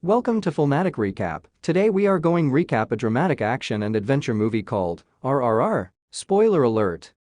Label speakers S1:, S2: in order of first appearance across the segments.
S1: Welcome to Filmatic Recap. Today we are going recap a dramatic action and adventure movie called RRR. Spoiler alert.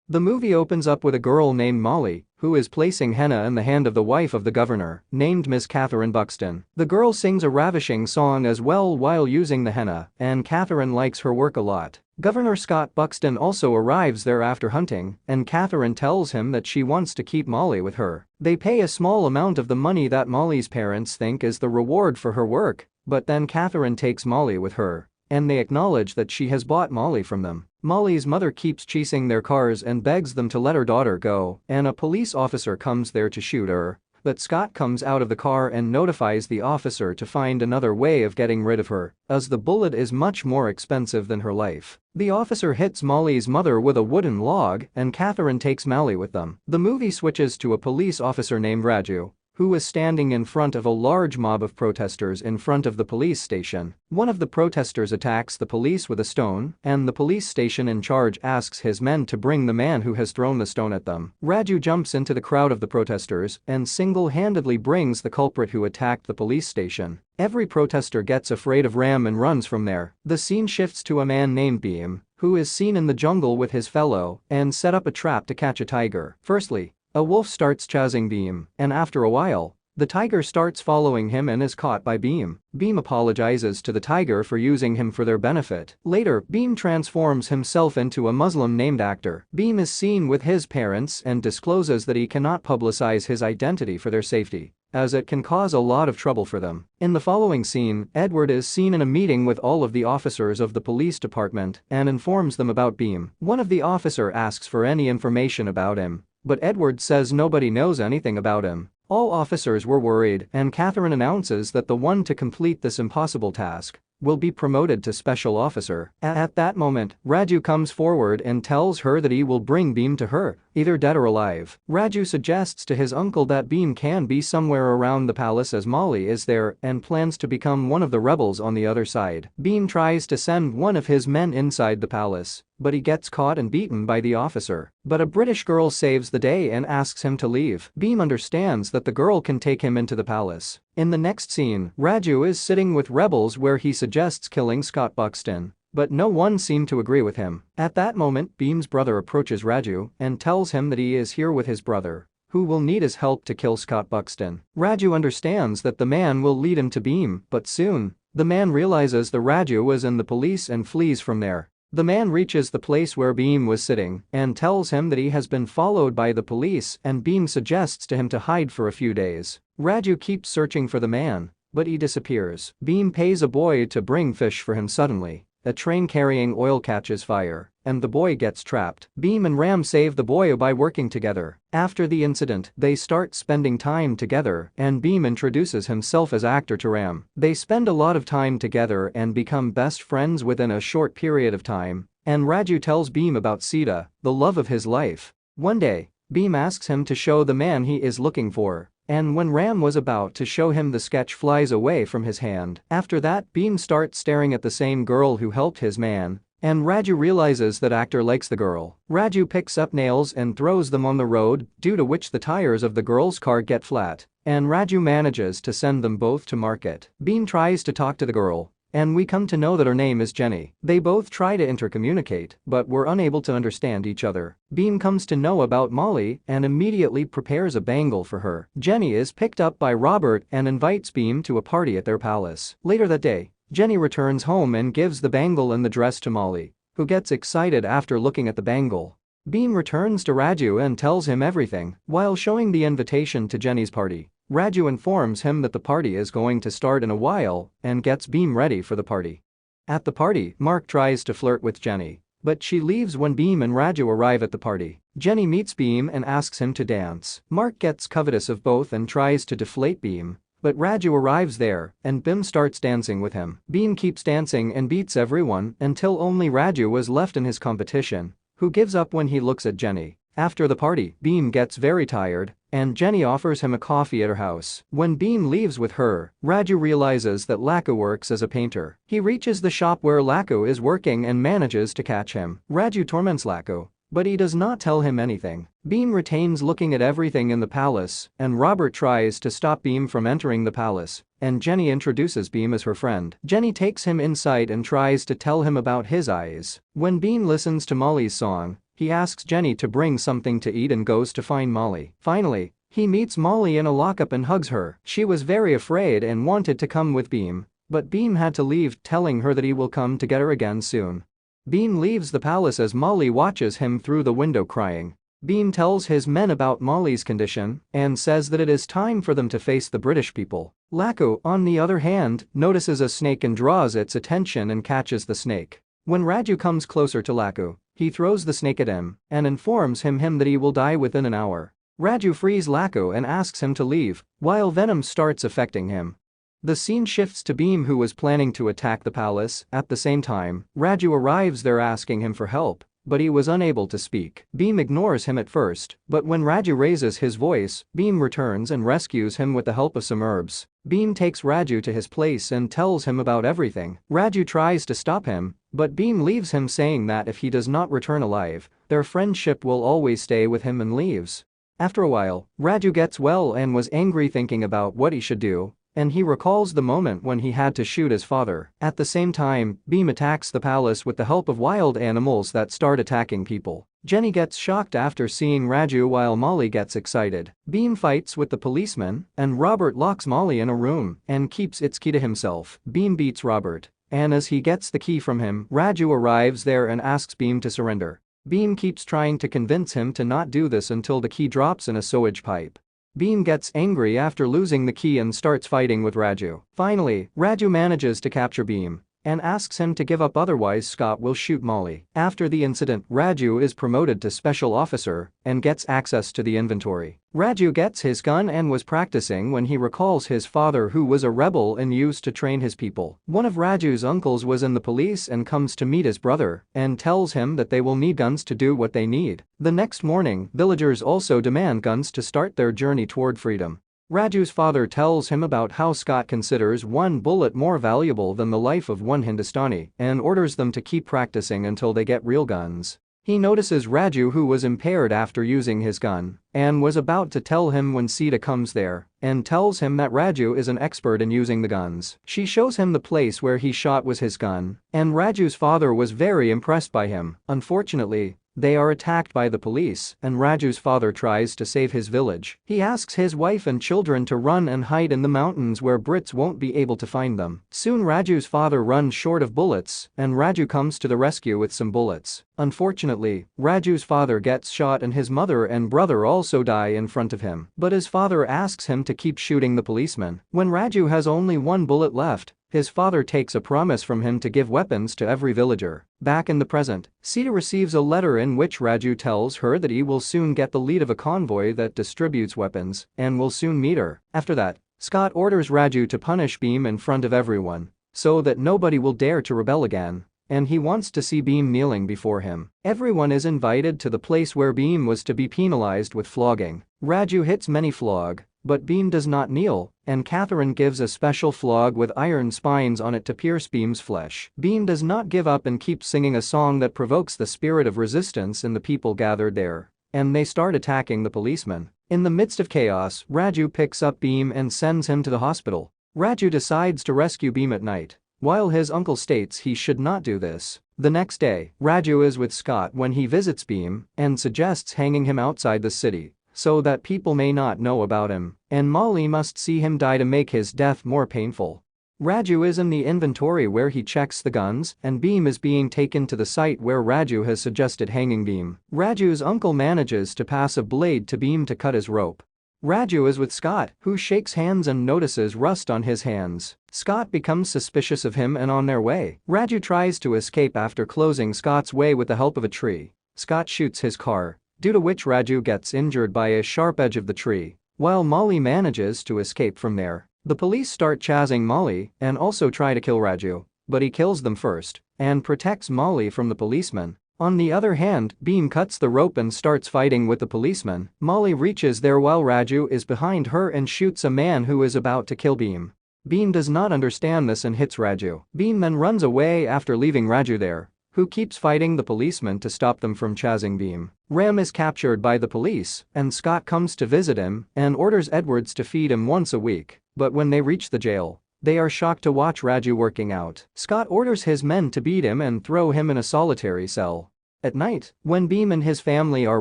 S1: The movie opens up with a girl named Molly, who is placing henna in the hand of the wife of the governor, named Miss Catherine Buxton. The girl sings a ravishing song as well while using the henna, and Catherine likes her work a lot. Governor Scott Buxton also arrives there after hunting, and Catherine tells him that she wants to keep Molly with her. They pay a small amount of the money that Molly's parents think is the reward for her work, but then Catherine takes Molly with her, and they acknowledge that she has bought Molly from them. Molly's mother keeps chasing their cars and begs them to let her daughter go, and a police officer comes there to shoot her. But Scott comes out of the car and notifies the officer to find another way of getting rid of her, as the bullet is much more expensive than her life. The officer hits Molly's mother with a wooden log, and Catherine takes Molly with them. The movie switches to a police officer named Raju, who is standing in front of a large mob of protesters in front of the police station. One of the protesters attacks the police with a stone, and the police station in charge asks his men to bring the man who has thrown the stone at them. Raju jumps into the crowd of the protesters and single-handedly brings the culprit who attacked the police station. Every protester gets afraid of Ram and runs from there. The scene shifts to a man named Bheem, who is seen in the jungle with his fellow and set up a trap to catch a tiger. Firstly, a wolf starts chasing Bheem, and after a while, the tiger starts following him and is caught by Bheem. Bheem apologizes to the tiger for using him for their benefit. Later, Bheem transforms himself into a Muslim named Actor. Bheem is seen with his parents and discloses that he cannot publicize his identity for their safety, as it can cause a lot of trouble for them. In the following scene, Edward is seen in a meeting with all of the officers of the police department and informs them about Bheem. One of the officers asks for any information about him, but Edward says nobody knows anything about him. All officers were worried, and Catherine announces that the one to complete this impossible task will be promoted to special officer. At that moment, Raju comes forward and tells her that he will bring Bheem to her, either dead or alive. Raju suggests to his uncle that Bheem can be somewhere around the palace as Molly is there and plans to become one of the rebels on the other side. Bheem tries to send one of his men inside the palace, but he gets caught and beaten by the officer. But a British girl saves the day and asks him to leave. Bheem understands that the girl can take him into the palace. In the next scene, Raju is sitting with rebels where he suggests killing Scott Buxton, but no one seemed to agree with him. At that moment, Bheem's brother approaches Raju and tells him that he is here with his brother, who will need his help to kill Scott Buxton. Raju understands that the man will lead him to Bheem, but soon, the man realizes that Raju was in the police and flees from there. The man reaches the place where Bheem was sitting and tells him that he has been followed by the police, and Bheem suggests to him to hide for a few days. Raju keeps searching for the man, but he disappears. Bheem pays a boy to bring fish for him. Suddenly, a train carrying oil catches fire, and the boy gets trapped. Bheem and Ram save the boy by working together. After the incident, they start spending time together, and Bheem introduces himself as Actor to Ram. They spend a lot of time together and become best friends within a short period of time, and Raju tells Bheem about Sita, the love of his life. One day, Bheem asks him to show the man he is looking for, and when Ram was about to show him, the sketch flies away from his hand. After that, Bheem starts staring at the same girl who helped his man, and Raju realizes that Actor likes the girl. Raju picks up nails and throws them on the road, due to which the tires of the girl's car get flat, and Raju manages to send them both to market. Bheem tries to talk to the girl, and we come to know that her name is Jenny. They both try to intercommunicate, but were unable to understand each other. Bheem comes to know about Molly and immediately prepares a bangle for her. Jenny is picked up by Robert and invites Bheem to a party at their palace. Later that day, Jenny returns home and gives the bangle and the dress to Molly, who gets excited after looking at the bangle. Bheem returns to Raju and tells him everything. While showing the invitation to Jenny's party, Raju informs him that the party is going to start in a while and gets Bheem ready for the party. At the party, Mark tries to flirt with Jenny, but she leaves when Bheem and Raju arrive at the party. Jenny meets Bheem and asks him to dance. Mark gets covetous of both and tries to deflate Bheem, but Raju arrives there and Bheem starts dancing with him. Bheem keeps dancing and beats everyone until only Raju was left in his competition, who gives up when he looks at Jenny. After the party, Bheem gets very tired, and Jenny offers him a coffee at her house. When Bheem leaves with her, Raju realizes that Laku works as a painter. He reaches the shop where Laku is working and manages to catch him. Raju torments Laku, But he does not tell him anything. Bheem retains looking at everything in the palace, and Robert tries to stop Bheem from entering the palace, and Jenny introduces Bheem as her friend. Jenny takes him inside and tries to tell him about his eyes. When Bheem listens to Molly's song, he asks Jenny to bring something to eat and goes to find Molly. Finally, he meets Molly in a lockup and hugs her. She was very afraid and wanted to come with Bheem, but Bheem had to leave, telling her that he will come to get her again soon. Bheem leaves the palace as Molly watches him through the window crying. Bheem tells his men about Molly's condition and says that it is time for them to face the British people. Laku, on the other hand, notices a snake and draws its attention and catches the snake. When Raju comes closer to Laku, he throws the snake at him and informs him that he will die within an hour. Raju frees Laku and asks him to leave, while venom starts affecting him. The scene shifts to Bheem, who was planning to attack the palace. At the same time, Raju arrives there asking him for help, but he was unable to speak. Bheem ignores him at first, but when Raju raises his voice, Bheem returns and rescues him with the help of some herbs. Bheem takes Raju to his place and tells him about everything. Raju tries to stop him, but Bheem leaves him, saying that if he does not return alive, their friendship will always stay with him, and leaves. After a while, Raju gets well and was angry, thinking about what he should do, and he recalls the moment when he had to shoot his father. At the same time, Bheem attacks the palace with the help of wild animals that start attacking people. Jenny gets shocked after seeing Raju while Molly gets excited. Bheem fights with the policeman, and Robert locks Molly in a room and keeps its key to himself. Bheem beats Robert, and as he gets the key from him, Raju arrives there and asks Bheem to surrender. Bheem keeps trying to convince him to not do this until the key drops in a sewage pipe. Bheem gets angry after losing the key and starts fighting with Raju. Finally, Raju manages to capture Bheem and asks him to give up, otherwise Scott will shoot Molly. After the incident, Raju is promoted to special officer and gets access to the inventory. Raju gets his gun and was practicing when he recalls his father, who was a rebel and used to train his people. One of Raju's uncles was in the police and comes to meet his brother and tells him that they will need guns to do what they need. The next morning, villagers also demand guns to start their journey toward freedom. Raju's father tells him about how Scott considers one bullet more valuable than the life of one Hindustani and orders them to keep practicing until they get real guns. He notices Raju, who was impaired after using his gun, and was about to tell him when Sita comes there and tells him that Raju is an expert in using the guns. She shows him the place where he shot was his gun, and Raju's father was very impressed by him. Unfortunately, they are attacked by the police, and Raju's father tries to save his village. He asks his wife and children to run and hide in the mountains where Brits won't be able to find them. Soon Raju's father runs short of bullets, and Raju comes to the rescue with some bullets. Unfortunately, Raju's father gets shot and his mother and brother also die in front of him. But his father asks him to keep shooting the policeman. When Raju has only one bullet left, his father takes a promise from him to give weapons to every villager. Back in the present, Sita receives a letter in which Raju tells her that he will soon get the lead of a convoy that distributes weapons and will soon meet her. After that, Scott orders Raju to punish Bheem in front of everyone so that nobody will dare to rebel again, and he wants to see Bheem kneeling before him. Everyone is invited to the place where Bheem was to be penalized with flogging. Raju hits many flog, but Bheem does not kneel, and Catherine gives a special flog with iron spines on it to pierce Bheem's flesh. Bheem does not give up and keeps singing a song that provokes the spirit of resistance in the people gathered there, and they start attacking the policemen. In the midst of chaos, Raju picks up Bheem and sends him to the hospital. Raju decides to rescue Bheem at night, while his uncle states he should not do this. The next day, Raju is with Scott when he visits Bheem and suggests hanging him outside the city so that people may not know about him, and Molly must see him die to make his death more painful. Raju is in the inventory where he checks the guns, and Bheem is being taken to the site where Raju has suggested hanging Bheem. Raju's uncle manages to pass a blade to Bheem to cut his rope. Raju is with Scott, who shakes hands and notices rust on his hands. Scott becomes suspicious of him and on their way. Raju tries to escape after closing Scott's way with the help of a tree. Scott shoots his car, due to which Raju gets injured by a sharp edge of the tree, while Molly manages to escape from there. The police start chasing Molly and also try to kill Raju, but he kills them first and protects Molly from the policeman. On the other hand, Bheem cuts the rope and starts fighting with the policeman. Molly reaches there while Raju is behind her and shoots a man who is about to kill Bheem. Bheem does not understand this and hits Raju. Bheem then runs away after leaving Raju there, who keeps fighting the policeman to stop them from chasing Bheem. Ram is captured by the police, and Scott comes to visit him and orders Edwards to feed him once a week, but when they reach the jail, they are shocked to watch Raju working out. Scott orders his men to beat him and throw him in a solitary cell. At night, when Bheem and his family are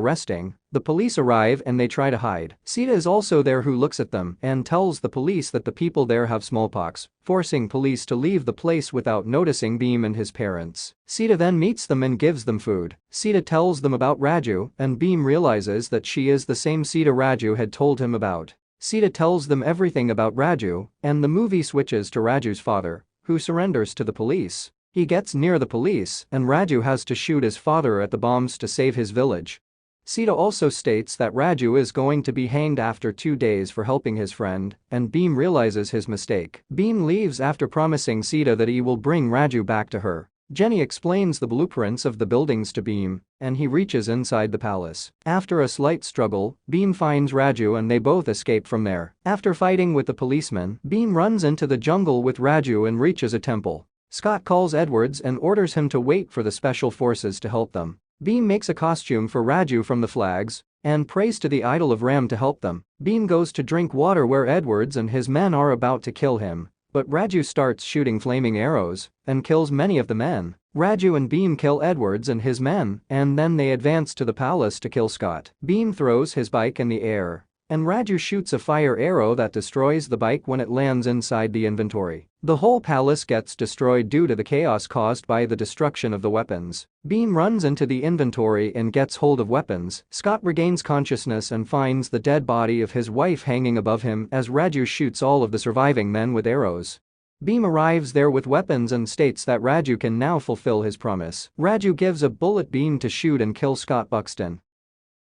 S1: resting, the police arrive and they try to hide. Sita is also there, who looks at them and tells the police that the people there have smallpox, forcing police to leave the place without noticing Bheem and his parents. Sita then meets them and gives them food. Sita tells them about Raju, and Bheem realizes that she is the same Sita Raju had told him about. Sita tells them everything about Raju, and the movie switches to Raju's father, who surrenders to the police. He gets near the police, and Raju has to shoot his father at the bombs to save his village. Sita also states that Raju is going to be hanged after 2 days for helping his friend, and Bheem realizes his mistake. Bheem leaves after promising Sita that he will bring Raju back to her. Jenny explains the blueprints of the buildings to Bheem, and he reaches inside the palace. After a slight struggle, Bheem finds Raju and they both escape from there. After fighting with the policeman, Bheem runs into the jungle with Raju and reaches a temple. Scott calls Edwards and orders him to wait for the special forces to help them. Bheem makes a costume for Raju from the flags and prays to the idol of Ram to help them. Bheem goes to drink water where Edwards and his men are about to kill him, but Raju starts shooting flaming arrows and kills many of the men. Raju and Bheem kill Edwards and his men, and then they advance to the palace to kill Scott. Bheem throws his bike in the air, and Raju shoots a fire arrow that destroys the bike when it lands inside the inventory. The whole palace gets destroyed due to the chaos caused by the destruction of the weapons. Bheem runs into the inventory and gets hold of weapons. Scott regains consciousness and finds the dead body of his wife hanging above him as Raju shoots all of the surviving men with arrows. Bheem arrives there with weapons and states that Raju can now fulfill his promise. Raju gives a bullet beam to shoot and kill Scott Buxton.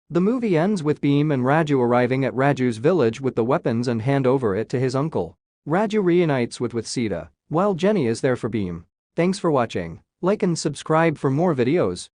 S1: The movie ends with Bheem and Raju arriving at Raju's village with the weapons and hand over it to his uncle. Raju reunites with Sita, while Jenny is there for Bheem. Thanks for watching. Like and subscribe for more videos.